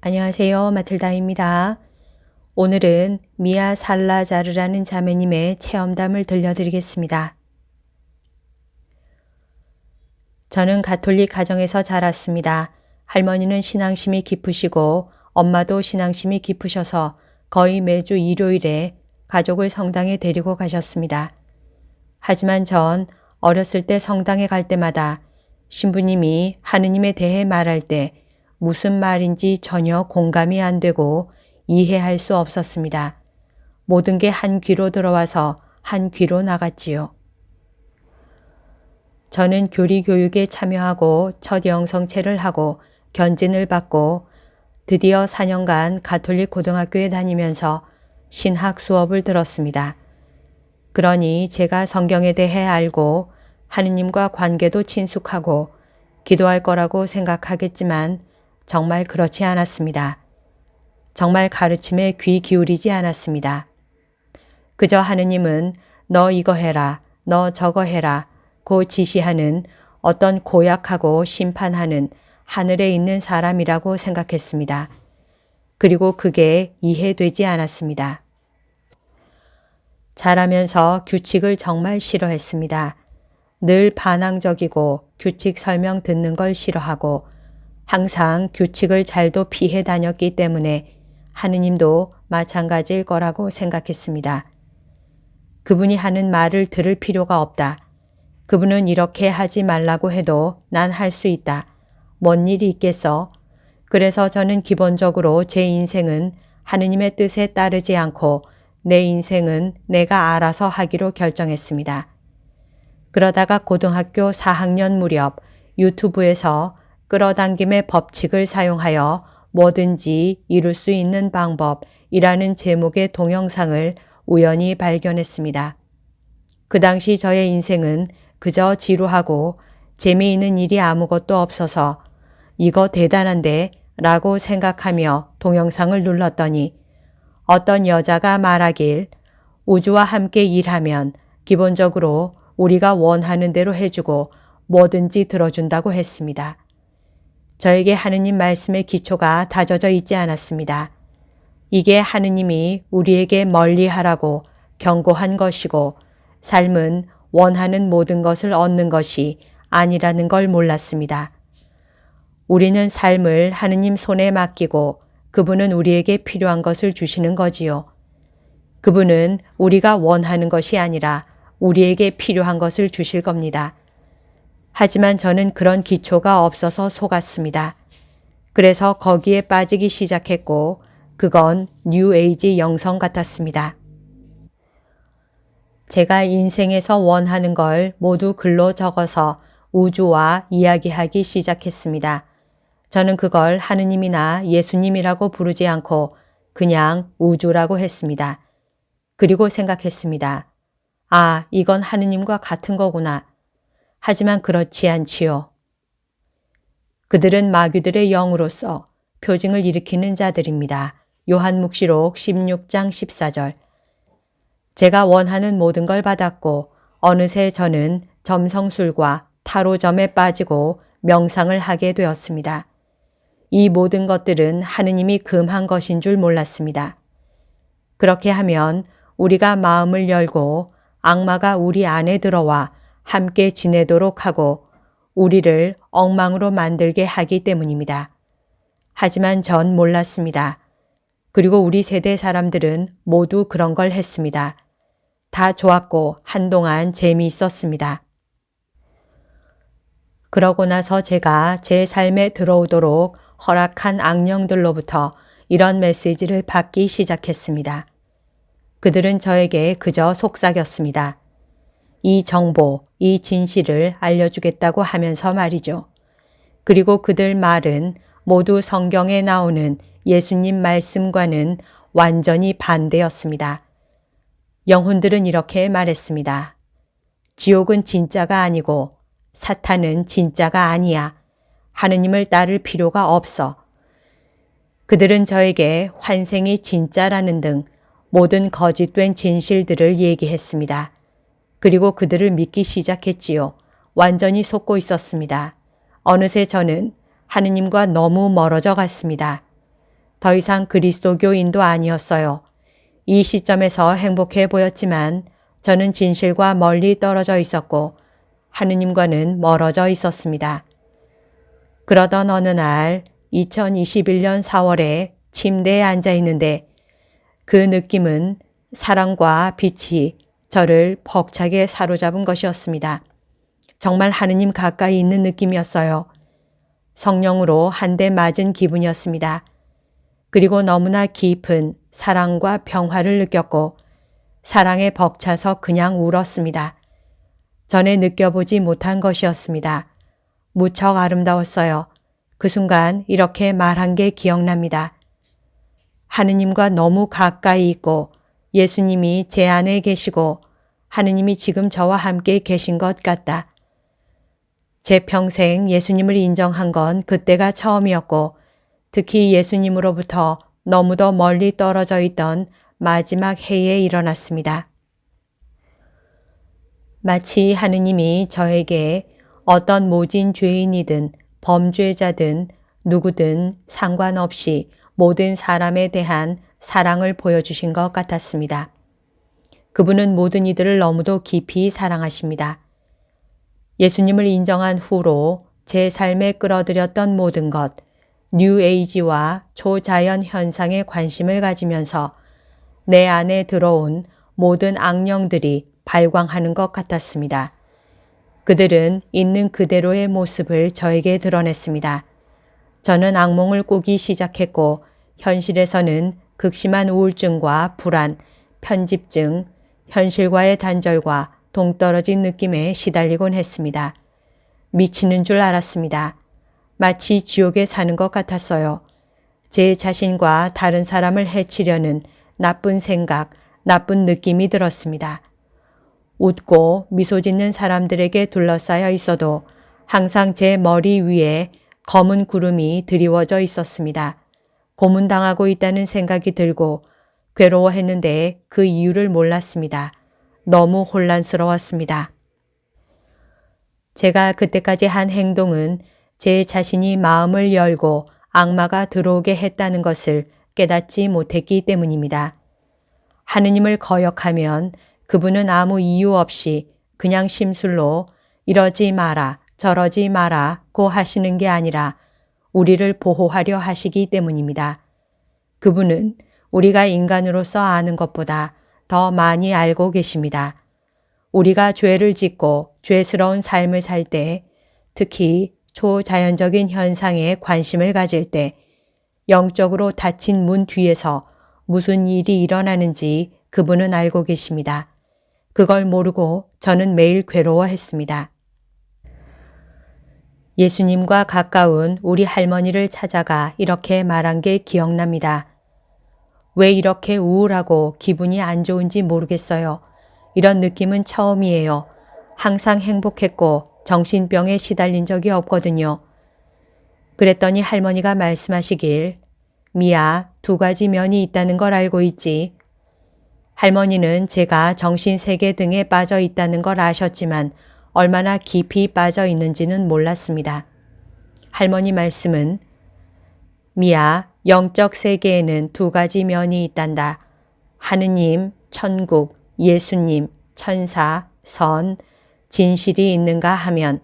안녕하세요. 마틀다입니다. 오늘은 미아 살라자르라는 자매님의 체험담을 들려드리겠습니다. 저는 가톨릭 가정에서 자랐습니다. 할머니는 신앙심이 깊으시고 엄마도 신앙심이 깊으셔서 거의 매주 일요일에 가족을 성당에 데리고 가셨습니다. 하지만 전 어렸을 때 성당에 갈 때마다 신부님이 하느님에 대해 말할 때 무슨 말인지 전혀 공감이 안 되고 이해할 수 없었습니다. 모든 게 한 귀로 들어와서 한 귀로 나갔지요. 저는 교리 교육에 참여하고 첫 영성체를 하고 견진을 받고 드디어 4년간 가톨릭 고등학교에 다니면서 신학 수업을 들었습니다. 그러니 제가 성경에 대해 알고 하느님과 관계도 친숙하고 기도할 거라고 생각하겠지만 정말 그렇지 않았습니다. 정말 가르침에 귀 기울이지 않았습니다. 그저 하느님은 너 이거 해라, 너 저거 해라 고 지시하는 어떤 고약하고 심판하는 하늘에 있는 사람이라고 생각했습니다. 그리고 그게 이해되지 않았습니다. 자라면서 규칙을 정말 싫어했습니다. 늘 반항적이고 규칙 설명 듣는 걸 싫어하고 항상 규칙을 잘도 피해 다녔기 때문에 하느님도 마찬가지일 거라고 생각했습니다. 그분이 하는 말을 들을 필요가 없다. 그분은 이렇게 하지 말라고 해도 난 할 수 있다. 뭔 일이 있겠어? 그래서 저는 기본적으로 제 인생은 하느님의 뜻에 따르지 않고 내 인생은 내가 알아서 하기로 결정했습니다. 그러다가 고등학교 4학년 무렵 유튜브에서 끌어당김의 법칙을 사용하여 뭐든지 이룰 수 있는 방법이라는 제목의 동영상을 우연히 발견했습니다. 그 당시 저의 인생은 그저 지루하고 재미있는 일이 아무것도 없어서 이거 대단한데 라고 생각하며 동영상을 눌렀더니 어떤 여자가 말하길 우주와 함께 일하면 기본적으로 우리가 원하는 대로 해주고 뭐든지 들어준다고 했습니다. 저에게 하느님 말씀의 기초가 다져져 있지 않았습니다. 이게 하느님이 우리에게 멀리하라고 경고한 것이고 삶은 원하는 모든 것을 얻는 것이 아니라는 걸 몰랐습니다. 우리는 삶을 하느님 손에 맡기고 그분은 우리에게 필요한 것을 주시는 거지요. 그분은 우리가 원하는 것이 아니라 우리에게 필요한 것을 주실 겁니다. 하지만 저는 그런 기초가 없어서 속았습니다. 그래서 거기에 빠지기 시작했고 그건 뉴에이지 영성 같았습니다. 제가 인생에서 원하는 걸 모두 글로 적어서 우주와 이야기하기 시작했습니다. 저는 그걸 하느님이나 예수님이라고 부르지 않고 그냥 우주라고 했습니다. 그리고 생각했습니다. 아, 이건 하느님과 같은 거구나. 하지만 그렇지 않지요. 그들은 마귀들의 영으로서 표징을 일으키는 자들입니다. 요한묵시록 16장 14절. 제가 원하는 모든 걸 받았고 어느새 저는 점성술과 타로점에 빠지고 명상을 하게 되었습니다. 이 모든 것들은 하느님이 금한 것인 줄 몰랐습니다. 그렇게 하면 우리가 마음을 열고 악마가 우리 안에 들어와 함께 지내도록 하고 우리를 엉망으로 만들게 하기 때문입니다. 하지만 전 몰랐습니다. 그리고 우리 세대 사람들은 모두 그런 걸 했습니다. 다 좋았고 한동안 재미있었습니다. 그러고 나서 제가 제 삶에 들어오도록 허락한 악령들로부터 이런 메시지를 받기 시작했습니다. 그들은 저에게 그저 속삭였습니다. 이 정보, 이 진실을 알려주겠다고 하면서 말이죠. 그리고 그들 말은 모두 성경에 나오는 예수님 말씀과는 완전히 반대였습니다. 영혼들은 이렇게 말했습니다. 지옥은 진짜가 아니고 사탄은 진짜가 아니야. 하느님을 따를 필요가 없어. 그들은 저에게 환생이 진짜라는 등 모든 거짓된 진실들을 얘기했습니다. 그리고 그들을 믿기 시작했지요. 완전히 속고 있었습니다. 어느새 저는 하느님과 너무 멀어져 갔습니다. 더 이상 그리스도교인도 아니었어요. 이 시점에서 행복해 보였지만 저는 진실과 멀리 떨어져 있었고 하느님과는 멀어져 있었습니다. 그러던 어느 날 2021년 4월에 침대에 앉아 있는데 그 느낌은 사랑과 빛이 저를 벅차게 사로잡은 것이었습니다. 정말 하느님 가까이 있는 느낌이었어요. 성령으로 한 대 맞은 기분이었습니다. 그리고 너무나 깊은 사랑과 평화를 느꼈고 사랑에 벅차서 그냥 울었습니다. 전에 느껴보지 못한 것이었습니다. 무척 아름다웠어요. 그 순간 이렇게 말한 게 기억납니다. 하느님과 너무 가까이 있고 예수님이 제 안에 계시고 하느님이 지금 저와 함께 계신 것 같다. 제 평생 예수님을 인정한 건 그때가 처음이었고 특히 예수님으로부터 너무도 멀리 떨어져 있던 마지막 해에 일어났습니다. 마치 하느님이 저에게 어떤 모진 죄인이든 범죄자든 누구든 상관없이 모든 사람에 대한 사랑을 보여주신 것 같았습니다. 그분은 모든 이들을 너무도 깊이 사랑하십니다. 예수님을 인정한 후로 제 삶에 끌어들였던 모든 것, 뉴에이지와 초자연 현상에 관심을 가지면서 내 안에 들어온 모든 악령들이 발광하는 것 같았습니다. 그들은 있는 그대로의 모습을 저에게 드러냈습니다. 저는 악몽을 꾸기 시작했고 현실에서는 극심한 우울증과 불안, 편집증, 현실과의 단절과 동떨어진 느낌에 시달리곤 했습니다. 미치는 줄 알았습니다. 마치 지옥에 사는 것 같았어요. 제 자신과 다른 사람을 해치려는 나쁜 생각, 나쁜 느낌이 들었습니다. 웃고 미소 짓는 사람들에게 둘러싸여 있어도 항상 제 머리 위에 검은 구름이 드리워져 있었습니다. 고문당하고 있다는 생각이 들고 괴로워했는데 그 이유를 몰랐습니다. 너무 혼란스러웠습니다. 제가 그때까지 한 행동은 제 자신이 마음을 열고 악마가 들어오게 했다는 것을 깨닫지 못했기 때문입니다. 하느님을 거역하면 그분은 아무 이유 없이 그냥 심술로 이러지 마라, 저러지 마라고 하시는 게 아니라 우리를 보호하려 하시기 때문입니다. 그분은 우리가 인간으로서 아는 것보다 더 많이 알고 계십니다. 우리가 죄를 짓고 죄스러운 삶을 살 때, 특히 초자연적인 현상에 관심을 가질 때, 영적으로 닫힌 문 뒤에서 무슨 일이 일어나는지 그분은 알고 계십니다. 그걸 모르고 저는 매일 괴로워했습니다. 예수님과 가까운 우리 할머니를 찾아가 이렇게 말한 게 기억납니다. 왜 이렇게 우울하고 기분이 안 좋은지 모르겠어요. 이런 느낌은 처음이에요. 항상 행복했고 정신병에 시달린 적이 없거든요. 그랬더니 할머니가 말씀하시길, 미아, 2가지 면이 있다는 걸 알고 있지. 할머니는 제가 정신세계 등에 빠져 있다는 걸 아셨지만 얼마나 깊이 빠져 있는지는 몰랐습니다. 할머니 말씀은, 미아, 영적 세계에는 2가지 면이 있단다. 하느님, 천국, 예수님, 천사, 선, 진실이 있는가 하면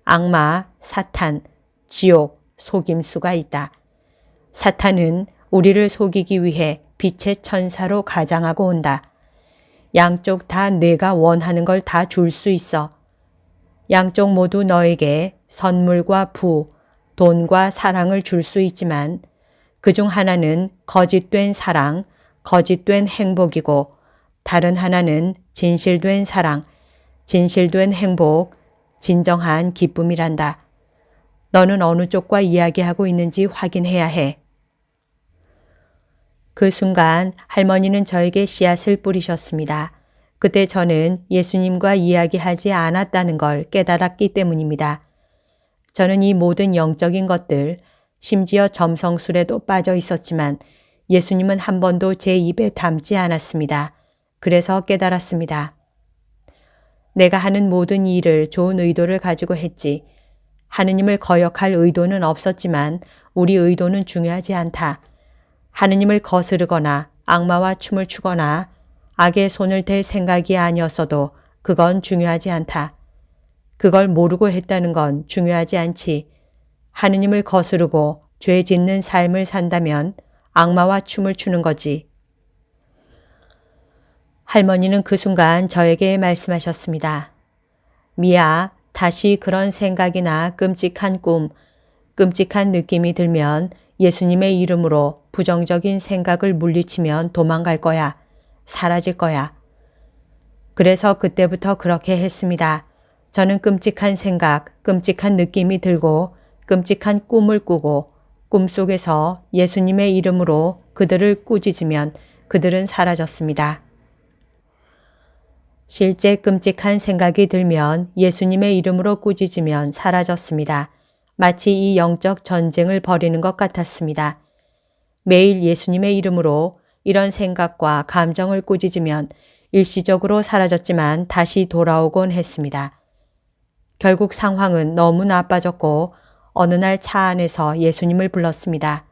악마, 사탄, 지옥, 속임수가 있다. 사탄은 우리를 속이기 위해 빛의 천사로 가장하고 온다. 양쪽 다 내가 원하는 걸 다 줄 수 있어. 양쪽 모두 너에게 선물과 부, 돈과 사랑을 줄 수 있지만 그중 하나는 거짓된 사랑, 거짓된 행복이고 다른 하나는 진실된 사랑, 진실된 행복, 진정한 기쁨이란다. 너는 어느 쪽과 이야기하고 있는지 확인해야 해. 그 순간 할머니는 저에게 씨앗을 뿌리셨습니다. 그때 저는 예수님과 이야기하지 않았다는 걸 깨달았기 때문입니다. 저는 이 모든 영적인 것들, 심지어 점성술에도 빠져 있었지만 예수님은 한 번도 제 입에 담지 않았습니다. 그래서 깨달았습니다. 내가 하는 모든 일을 좋은 의도를 가지고 했지. 하느님을 거역할 의도는 없었지만 우리 의도는 중요하지 않다. 하느님을 거스르거나 악마와 춤을 추거나 악의 손을 댈 생각이 아니었어도 그건 중요하지 않다. 그걸 모르고 했다는 건 중요하지 않지. 하느님을 거스르고 죄 짓는 삶을 산다면 악마와 춤을 추는 거지. 할머니는 그 순간 저에게 말씀하셨습니다. 미아, 다시 그런 생각이나 끔찍한 꿈, 끔찍한 느낌이 들면 예수님의 이름으로 부정적인 생각을 물리치면 도망갈 거야. 사라질 거야. 그래서 그때부터 그렇게 했습니다. 저는 끔찍한 생각, 끔찍한 느낌이 들고 끔찍한 꿈을 꾸고 꿈속에서 예수님의 이름으로 그들을 꾸짖으면 그들은 사라졌습니다. 실제 끔찍한 생각이 들면 예수님의 이름으로 꾸짖으면 사라졌습니다. 마치 이 영적 전쟁을 벌이는 것 같았습니다. 매일 예수님의 이름으로 이런 생각과 감정을 꾸짖으면 일시적으로 사라졌지만 다시 돌아오곤 했습니다. 결국 상황은 너무 나빠졌고 어느 날 차 안에서 예수님을 불렀습니다.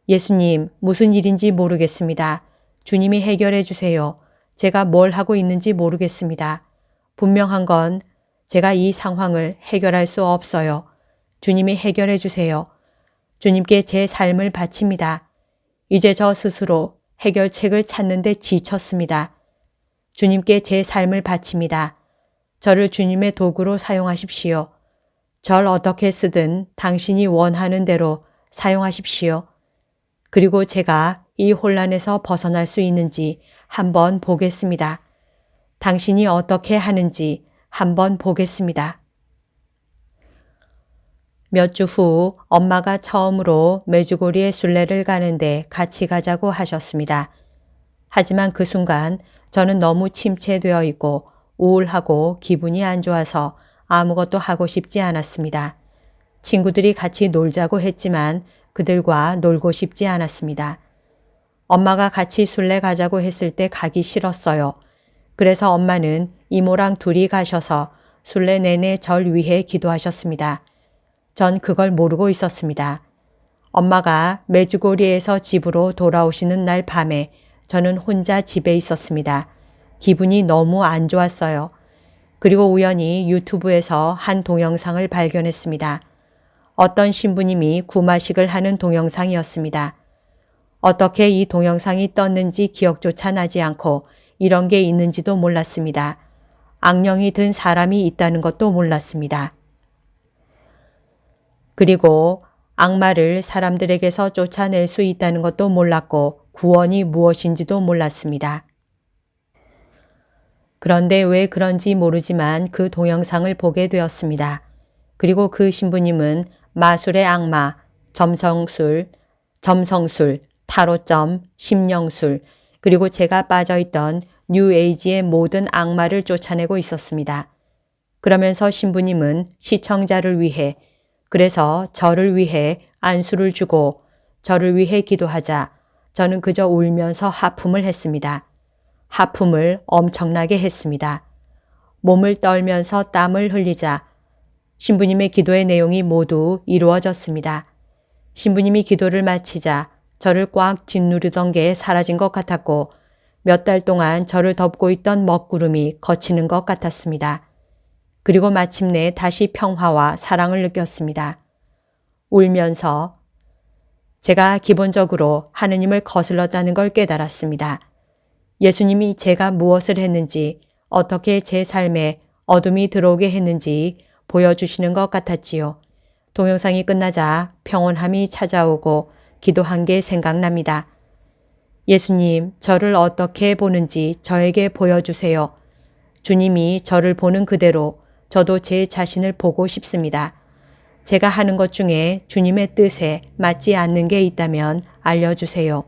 예수님, 무슨 일인지 모르겠습니다. 주님이 해결해 주세요. 제가 뭘 하고 있는지 모르겠습니다. 분명한 건 제가 이 상황을 해결할 수 없어요. 주님이 해결해 주세요. 주님께 제 삶을 바칩니다. 이제 저 스스로 해결책을 찾는데 지쳤습니다. 주님께 제 삶을 바칩니다. 저를 주님의 도구로 사용하십시오. 절 어떻게 쓰든 당신이 원하는 대로 사용하십시오. 그리고 제가 이 혼란에서 벗어날 수 있는지 한번 보겠습니다. 당신이 어떻게 하는지 한번 보겠습니다. 몇 주 후 엄마가 처음으로 메주고리에 순례를 가는데 같이 가자고 하셨습니다. 하지만 그 순간 저는 너무 침체되어 있고 우울하고 기분이 안 좋아서 아무것도 하고 싶지 않았습니다. 친구들이 같이 놀자고 했지만 그들과 놀고 싶지 않았습니다. 엄마가 같이 순례 가자고 했을 때 가기 싫었어요. 그래서 엄마는 이모랑 둘이 가셔서 순례 내내 절 위해 기도하셨습니다. 전 그걸 모르고 있었습니다. 엄마가 메주고리에서 집으로 돌아오시는 날 밤에 저는 혼자 집에 있었습니다. 기분이 너무 안 좋았어요. 그리고 우연히 유튜브에서 한 동영상을 발견했습니다. 어떤 신부님이 구마식을 하는 동영상이었습니다. 어떻게 이 동영상이 떴는지 기억조차 나지 않고 이런 게 있는지도 몰랐습니다. 악령이 든 사람이 있다는 것도 몰랐습니다. 그리고 악마를 사람들에게서 쫓아낼 수 있다는 것도 몰랐고 구원이 무엇인지도 몰랐습니다. 그런데 왜 그런지 모르지만 그 동영상을 보게 되었습니다. 그리고 그 신부님은 마술의 악마, 점성술, 타로점, 심령술, 그리고 제가 빠져있던 뉴에이지의 모든 악마를 쫓아내고 있었습니다. 그러면서 신부님은 시청자를 위해, 그래서 저를 위해 안수를 주고 저를 위해 기도하자 저는 그저 울면서 하품을 했습니다. 하품을 엄청나게 했습니다. 몸을 떨면서 땀을 흘리자 신부님의 기도의 내용이 모두 이루어졌습니다. 신부님이 기도를 마치자 저를 꽉 짓누르던 게 사라진 것 같았고 몇 달 동안 저를 덮고 있던 먹구름이 걷히는 것 같았습니다. 그리고 마침내 다시 평화와 사랑을 느꼈습니다. 울면서 제가 기본적으로 하느님을 거슬렀다는 걸 깨달았습니다. 예수님이 제가 무엇을 했는지 어떻게 제 삶에 어둠이 들어오게 했는지 보여주시는 것 같았지요. 동영상이 끝나자 평온함이 찾아오고 기도한 게 생각납니다. 예수님, 저를 어떻게 보는지 저에게 보여주세요. 주님이 저를 보는 그대로 저도 제 자신을 보고 싶습니다. 제가 하는 것 중에 주님의 뜻에 맞지 않는 게 있다면 알려주세요.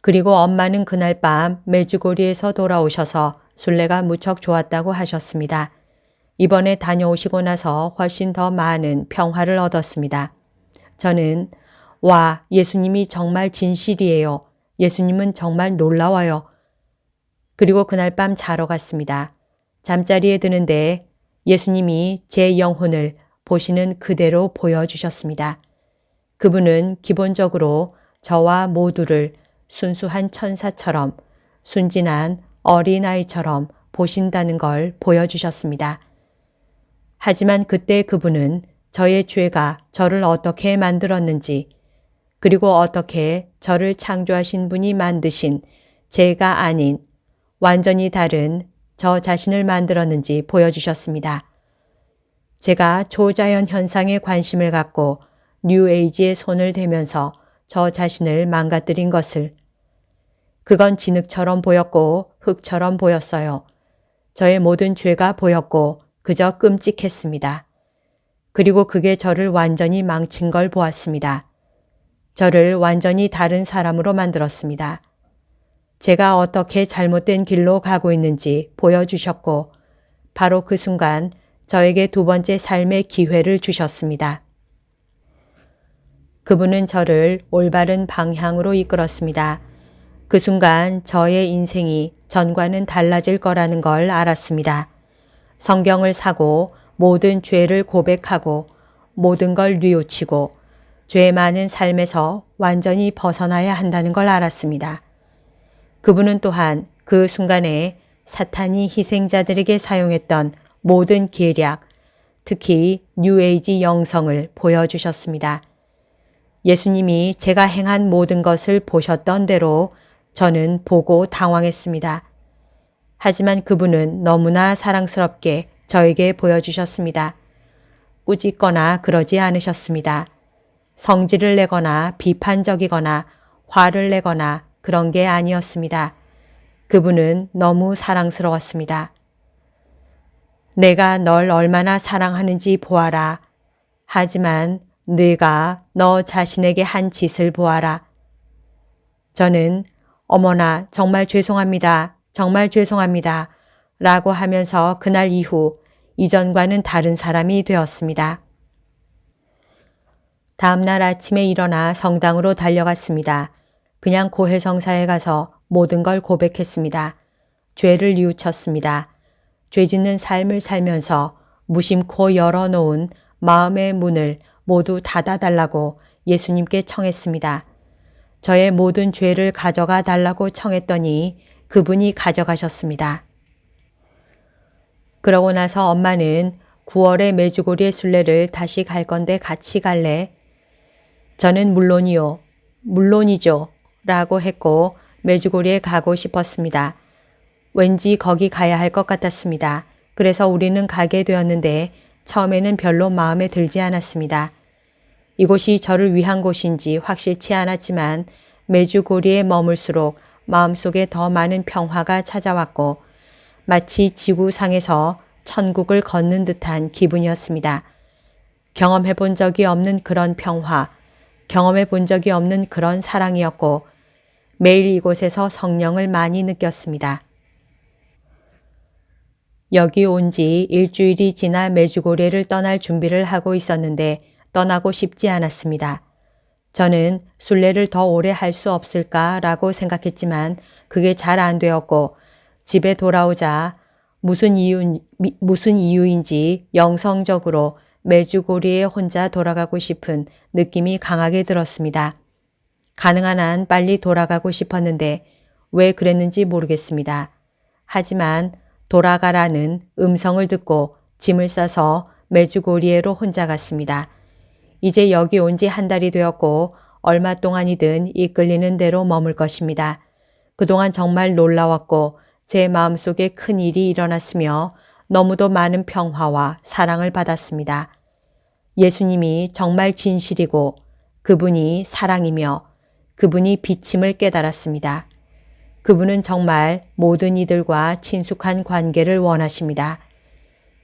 그리고 엄마는 그날 밤 메주고리에서 돌아오셔서 순례가 무척 좋았다고 하셨습니다. 이번에 다녀오시고 나서 훨씬 더 많은 평화를 얻었습니다. 저는 와, 예수님이 정말 진실이에요. 예수님은 정말 놀라워요. 그리고 그날 밤 자러 갔습니다. 잠자리에 드는데 예수님이 제 영혼을 보시는 그대로 보여주셨습니다. 그분은 기본적으로 저와 모두를 순수한 천사처럼 순진한 어린아이처럼 보신다는 걸 보여주셨습니다. 하지만 그때 그분은 저의 죄가 저를 어떻게 만들었는지, 그리고 어떻게 저를 창조하신 분이 만드신 제가 아닌 완전히 다른 저 자신을 만들었는지 보여주셨습니다. 제가 초자연 현상에 관심을 갖고 뉴에이지에 손을 대면서 저 자신을 망가뜨린 것을, 그건 진흙처럼 보였고 흙처럼 보였어요. 저의 모든 죄가 보였고 그저 끔찍했습니다. 그리고 그게 저를 완전히 망친 걸 보았습니다. 저를 완전히 다른 사람으로 만들었습니다. 제가 어떻게 잘못된 길로 가고 있는지 보여주셨고 바로 그 순간 저에게 두 번째 삶의 기회를 주셨습니다. 그분은 저를 올바른 방향으로 이끌었습니다. 그 순간 저의 인생이 전과는 달라질 거라는 걸 알았습니다. 성경을 사고 모든 죄를 고백하고 모든 걸 뉘우치고 죄 많은 삶에서 완전히 벗어나야 한다는 걸 알았습니다. 그분은 또한 그 순간에 사탄이 희생자들에게 사용했던 모든 계략, 특히 뉴에이지 영성을 보여주셨습니다. 예수님이 제가 행한 모든 것을 보셨던 대로 저는 보고 당황했습니다. 하지만 그분은 너무나 사랑스럽게 저에게 보여주셨습니다. 꾸짖거나 그러지 않으셨습니다. 성질을 내거나 비판적이거나 화를 내거나 그런 게 아니었습니다. 그분은 너무 사랑스러웠습니다. 내가 널 얼마나 사랑하는지 보아라. 하지만 네가 너 자신에게 한 짓을 보아라. 저는 어머나 정말 죄송합니다. 정말 죄송합니다. 라고 하면서 그날 이후 이전과는 다른 사람이 되었습니다. 다음 날 아침에 일어나 성당으로 달려갔습니다. 그냥 고해성사에 가서 모든 걸 고백했습니다. 죄를 뉘우쳤습니다. 죄 짓는 삶을 살면서 무심코 열어놓은 마음의 문을 모두 닫아달라고 예수님께 청했습니다. 저의 모든 죄를 가져가 달라고 청했더니 그분이 가져가셨습니다. 그러고 나서 엄마는 9월에 메주고리의 순례를 다시 갈 건데 같이 갈래? 저는 물론이요. 물론이죠. 라고 했고 메주고리에 가고 싶었습니다. 왠지 거기 가야 할 것 같았습니다. 그래서 우리는 가게 되었는데 처음에는 별로 마음에 들지 않았습니다. 이곳이 저를 위한 곳인지 확실치 않았지만 메주고리에 머물수록 마음속에 더 많은 평화가 찾아왔고 마치 지구상에서 천국을 걷는 듯한 기분이었습니다. 경험해 본 적이 없는 그런 평화, 경험해 본 적이 없는 그런 사랑이었고 매일 이곳에서 성령을 많이 느꼈습니다. 여기 온 지 일주일이 지나 메주고리를 떠날 준비를 하고 있었는데 떠나고 싶지 않았습니다. 저는 순례를 더 오래 할 수 없을까라고 생각했지만 그게 잘 안 되었고 집에 돌아오자 무슨 이유인지 영성적으로 메주고리에 혼자 돌아가고 싶은 느낌이 강하게 들었습니다. 가능한 한 빨리 돌아가고 싶었는데 왜 그랬는지 모르겠습니다. 하지만 돌아가라는 음성을 듣고 짐을 싸서 메주고리에로 혼자 갔습니다. 이제 여기 온 지 한 달이 되었고 얼마 동안이든 이끌리는 대로 머물 것입니다. 그동안 정말 놀라웠고 제 마음속에 큰 일이 일어났으며 너무도 많은 평화와 사랑을 받았습니다. 예수님이 정말 진실이고 그분이 사랑이며 그분이 빛임을 깨달았습니다. 그분은 정말 모든 이들과 친숙한 관계를 원하십니다.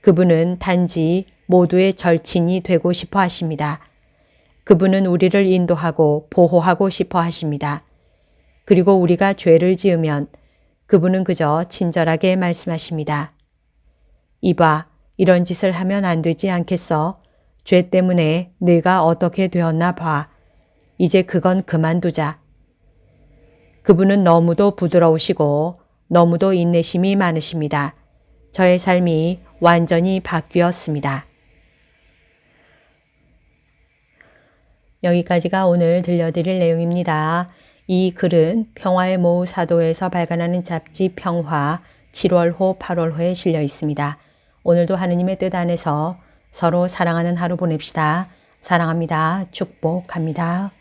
그분은 단지 모두의 절친이 되고 싶어 하십니다. 그분은 우리를 인도하고 보호하고 싶어 하십니다. 그리고 우리가 죄를 지으면 그분은 그저 친절하게 말씀하십니다. 이봐, 이런 짓을 하면 안 되지 않겠어? 죄 때문에 네가 어떻게 되었나 봐. 이제 그건 그만두자. 그분은 너무도 부드러우시고 너무도 인내심이 많으십니다. 저의 삶이 완전히 바뀌었습니다. 여기까지가 오늘 들려드릴 내용입니다. 이 글은 평화의 모후 사도에서 발간하는 잡지 평화 7월호 8월호에 실려 있습니다. 오늘도 하느님의 뜻 안에서 서로 사랑하는 하루 보냅시다. 사랑합니다. 축복합니다.